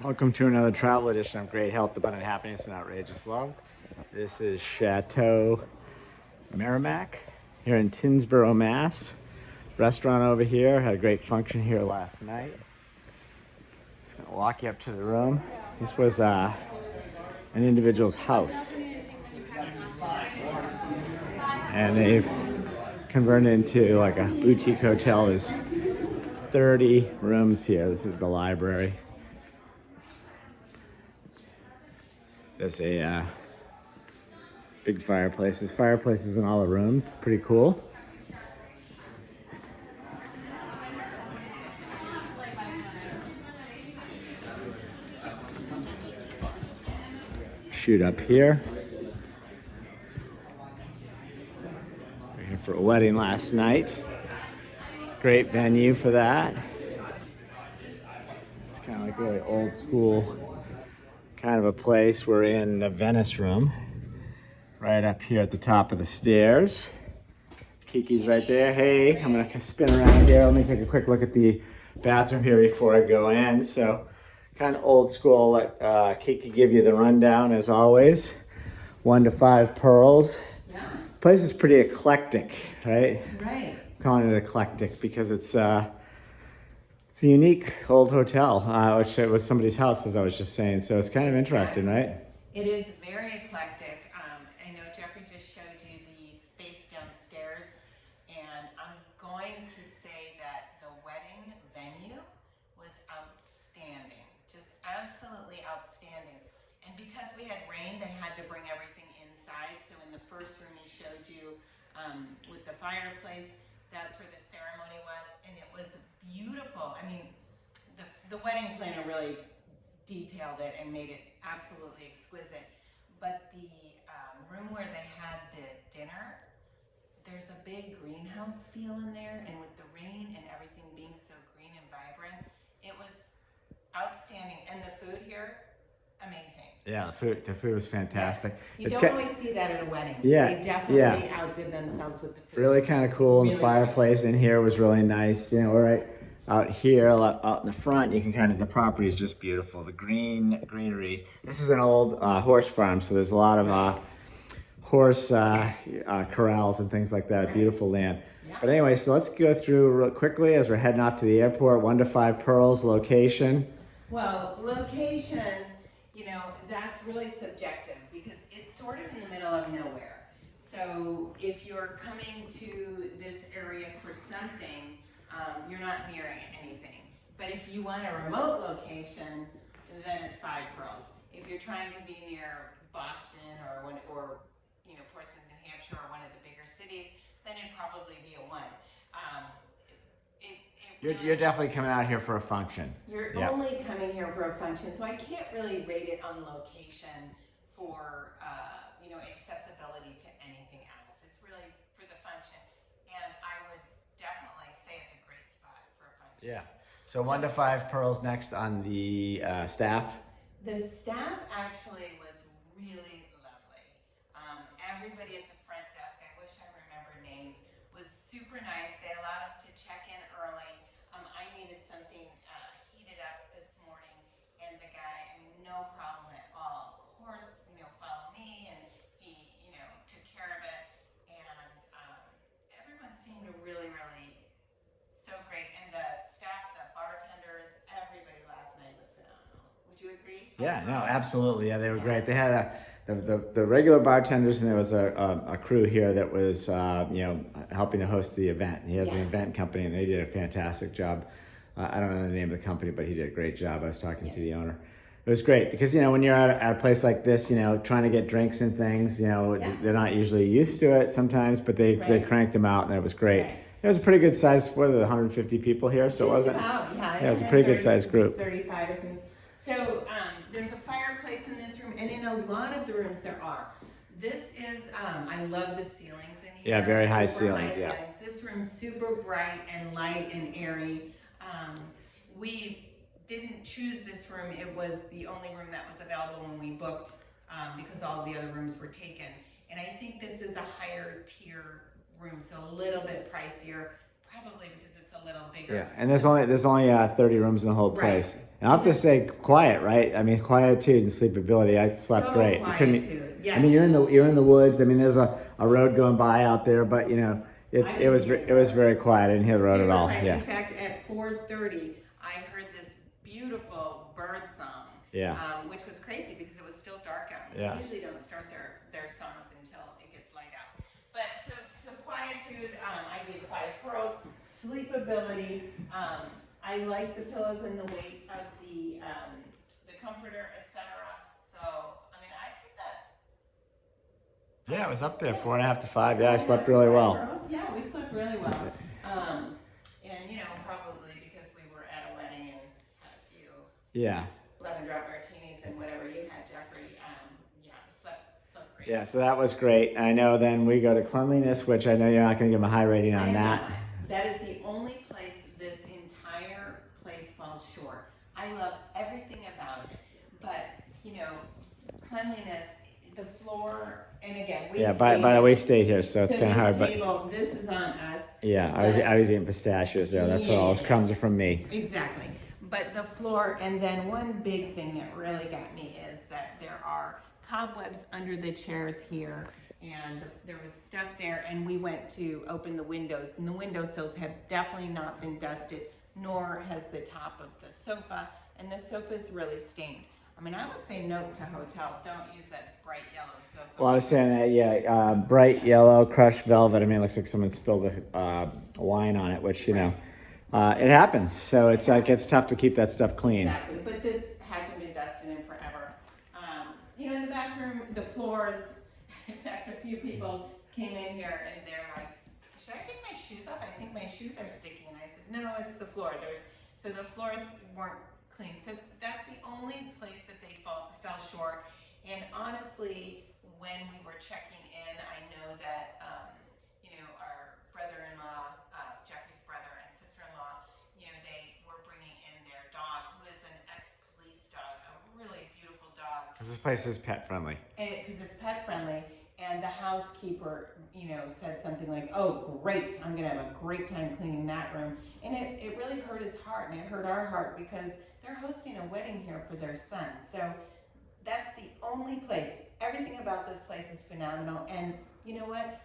Welcome to another travel edition of Great Health, Abundant Happiness, and Outrageous Love. This is Chateaux Merrimack here in Tyngsboro, Mass. Restaurant over here. Had a great function here last night. Just gonna walk you up to the room. This was an individual's house, and they've converted into like a boutique hotel. There's 30 rooms here. This is the library. There's a big fireplace. There's fireplaces in all the rooms. Pretty cool. Shoot up here. We're here for a wedding last night. Great venue for that. It's kind of like really old school kind of a place. We're in the Venice room, right up here at the top of the stairs. Kiki's right there. Hey, I'm gonna spin around here. Let me take a quick look at the bathroom here before I go in. So, kind of old school. Let Kiki give you the rundown as always. 1 to 5 pearls. Yeah. Place is pretty eclectic, right? Right. I'm calling it eclectic because it's a unique old hotel, which it was somebody's house, as I was just saying. So it's kind of interesting, right? It is very eclectic. I know Jeffrey just showed you the space downstairs, and I'm going to say that the wedding venue was outstanding, just absolutely outstanding. And because we had rain, they had to bring everything inside. So in the first room he showed you with the fireplace, that's where the ceremony was, and it was beautiful. I mean, the wedding planner really detailed it and made it absolutely exquisite. But the room where they had the dinner, there's a big greenhouse feel in there, and with the rain and everything being so green and vibrant, it was outstanding. And the food here, amazing. Yeah, the food was fantastic. Yes. You don't always see that at a wedding. Yeah, they definitely outdid themselves with the food. Really kind of cool. And really the fireplace in here was really nice. You know, right out here, out in the front, you can the property is just beautiful. The greenery. This is an old horse farm, so there's a lot of horse corrals and things like that. Right. Beautiful land. Yeah. But anyway, so let's go through real quickly as we're heading off to the airport. 1 to 5 pearls, location. Well, location, you know, that's really subjective because it's sort of in the middle of nowhere. So if you're coming to this area for something, you're not near anything. But if you want a remote location, then it's 5 pearls. If you're trying to be near Boston or you know, Portsmouth, New Hampshire, or one of the bigger cities, then it'd probably be a 1. You're definitely coming out here for a function. You're only coming here for a function, so I can't really rate it on location for you know, accessibility to anything else. It's really for the function, and I would definitely say it's a great spot for a function. Yeah. So 1 to 5 pearls next on the staff. The staff actually was really lovely. Everybody at the front desk, I wish I remembered names, was super nice. They allowed us to check in early. I needed something heated up this morning, and the guy, I mean, no problem at all. Of course, you know, follow me, and he, you know, took care of it. And everyone seemed really, really so great. And the staff, the bartenders, everybody last night was phenomenal. Would you agree? Yeah, no, absolutely. Yeah, they were great. They had the regular bartenders, and there was a crew here that was you know, helping to host the event. He has an event company, and they did a fantastic job. I don't know the name of the company, but he did a great job. I was talking to the owner. It was great because, you know, when you're at a place like this, you know, trying to get drinks and things, you know, they're not usually used to it sometimes, but they cranked them out, and it was great. Right. It was a pretty good size for the 150 people here, so it wasn't. Yeah, it was a pretty good sized group. 35 or something. So there's a fireplace in this room, and in a lot of the rooms there are. This is, I love the ceilings in here. Yeah, very high ceilings, yeah. This room's super bright and light and airy. We didn't choose this room. It was the only room that was available when we booked because all the other rooms were taken. And I think this is a higher tier room, so a little bit pricier, probably because it's a little bigger. Yeah, and there's only 30 rooms in the whole place. Right. And I'll have to say, quiet, right? I mean, quietude and sleepability. I slept So great. You couldn't. quietude, yes. I mean, you're in the woods. I mean, there's a road going by out there, but you know, it was very quiet. I didn't hear the road at all. Quiet. Yeah. In fact, at 4:30, I heard this beautiful bird song. Yeah. Which was crazy because it was still dark out. Yeah. They usually don't start their songs until it gets light out. But so quietude, I gave 5 pearls. Sleepability, I like the pillows and the weight of the comforter, etc. So I mean, I get that. Yeah, it was up there, 4.5 to 5. Yeah, I slept really well. Pearls. Yeah, we slept really well. And you know, probably because we were at a wedding and had a few. Yeah. Lemon drop martinis and whatever you had, Jeffrey. Yeah, we slept great. Yeah, so that was great. I know then we go to cleanliness, which I know you're not going to give them a high rating on that. That is the only place this entire place falls short. I love everything about it, but you know, cleanliness, the floor, and again, we by the way, we stayed here, so it's kind of hard. But this is on us. Yeah, I was eating pistachios there. That's what all those crumbs are from me. Exactly. But the floor, and then one big thing that really got me is that there are cobwebs under the chairs here, and there was stuff there, and we went to open the windows, and the windowsills have definitely not been dusted, nor has the top of the sofa, and the sofa is really stained. I mean, I would say note to hotel, don't use that bright yellow sofa. Well, I was saying that, yeah, bright yellow crushed velvet. I mean, it looks like someone spilled wine on it, which, you know, it happens. So it's like, it's tough to keep that stuff clean. Exactly, but this hasn't been dusted in forever. You know, in the bathroom, the floors, in fact, a few people came in here and they're like, should I take my shoes off? I think my shoes are sticky. And I said, no, it's the floor. So the floors weren't clean. So that's the only place that they fell short. And honestly, when we were checking in, I know that, you know, our brother-in-law, Jeffrey's brother and sister-in-law, you know, they were bringing in their dog, who is an ex-police dog, a really beautiful dog. Because this place is pet friendly. Because it's pet friendly. And the housekeeper, you know, said something like, oh, great, I'm going to have a great time cleaning that room. And it really hurt his heart, and it hurt our heart because they're hosting a wedding here for their son. So that's the only place. Everything about this place is phenomenal. And you know what?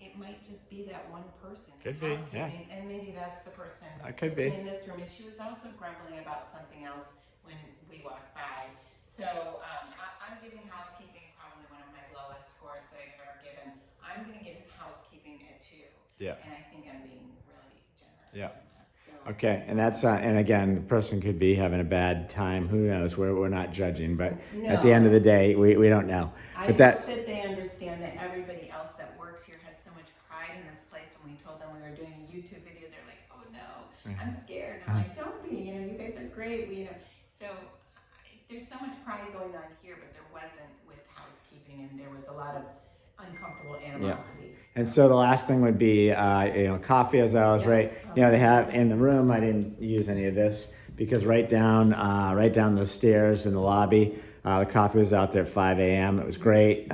It might just be that one person. Could be, yeah. And maybe that's the person could be in this room. And she was also grumbling about something else when we walked by. So I'm giving housekeeping probably one of my lowest scores that I've ever given. I'm going to give housekeeping a 2. Yeah. And I think I'm being really generous. Yeah. In that, so. Okay, and that's and again, the person could be having a bad time. Who knows? We're not judging, but at the end of the day, we don't know. I But hope that they understand that everybody else that works here has so much pride in this place. When we told them we were doing a YouTube video, they're like, "Oh no, I'm scared." And I'm like, "Don't be. You know, you guys are great. You know." So there's so much pride going on here, but there wasn't with housekeeping, and there was a lot of uncomfortable animosity. Yeah. And so the last thing would be, you know, coffee, as I was right. You know, they have in the room. I didn't use any of this because right down those stairs in the lobby, the coffee was out there at 5 a.m. It was great.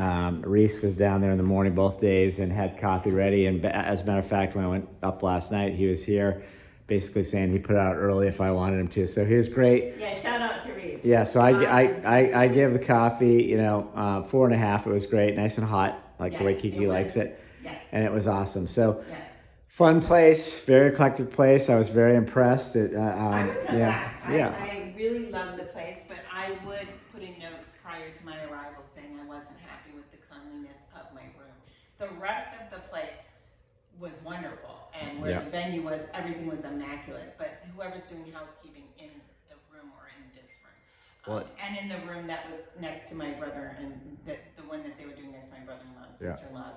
Reese was down there in the morning both days and had coffee ready. And as a matter of fact, when I went up last night, he was here, basically saying he put it out early if I wanted him to. So he was great. Yeah, shout out to Reese. Yeah, so I give the coffee, you know, 4.5. It was great, nice and hot, like the way Kiki likes it. Yes. And it was awesome. So Yes. fun place, very eclectic place. I was very impressed. I would come back. Yeah. I really love the place, but I would put a note prior to my arrival saying I wasn't happy with the cleanliness of my room. The rest of the place was wonderful, and where the venue was, everything was immaculate. But whoever's doing housekeeping in the room or in this room, and in the room that was next to my brother, and the one that they were doing next to my brother-in-law and sister-in-laws,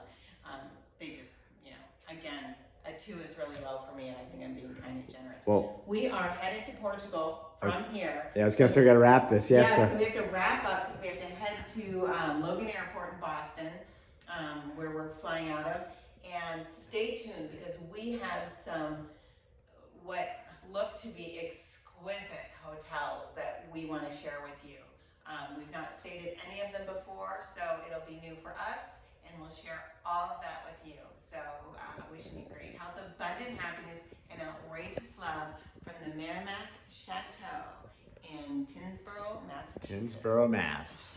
they just, you know, again, a 2 is really low for me, and I think I'm being kind of generous. Well, we are headed to Portugal from here. Yeah, I was gonna say we gotta wrap this. Yes, yeah, sir. So we have to wrap up because we have to head to Logan Airport in Boston, where we're flying out of. And stay tuned because we have some what look to be exquisite hotels that we want to share with you. We've not stayed at any of them before, so it'll be new for us, and we'll share all of that with you. So wishing you great health, abundant happiness, and outrageous love from the Merrimack Chateaux in Tyngsboro, Massachusetts. Tyngsboro, Mass.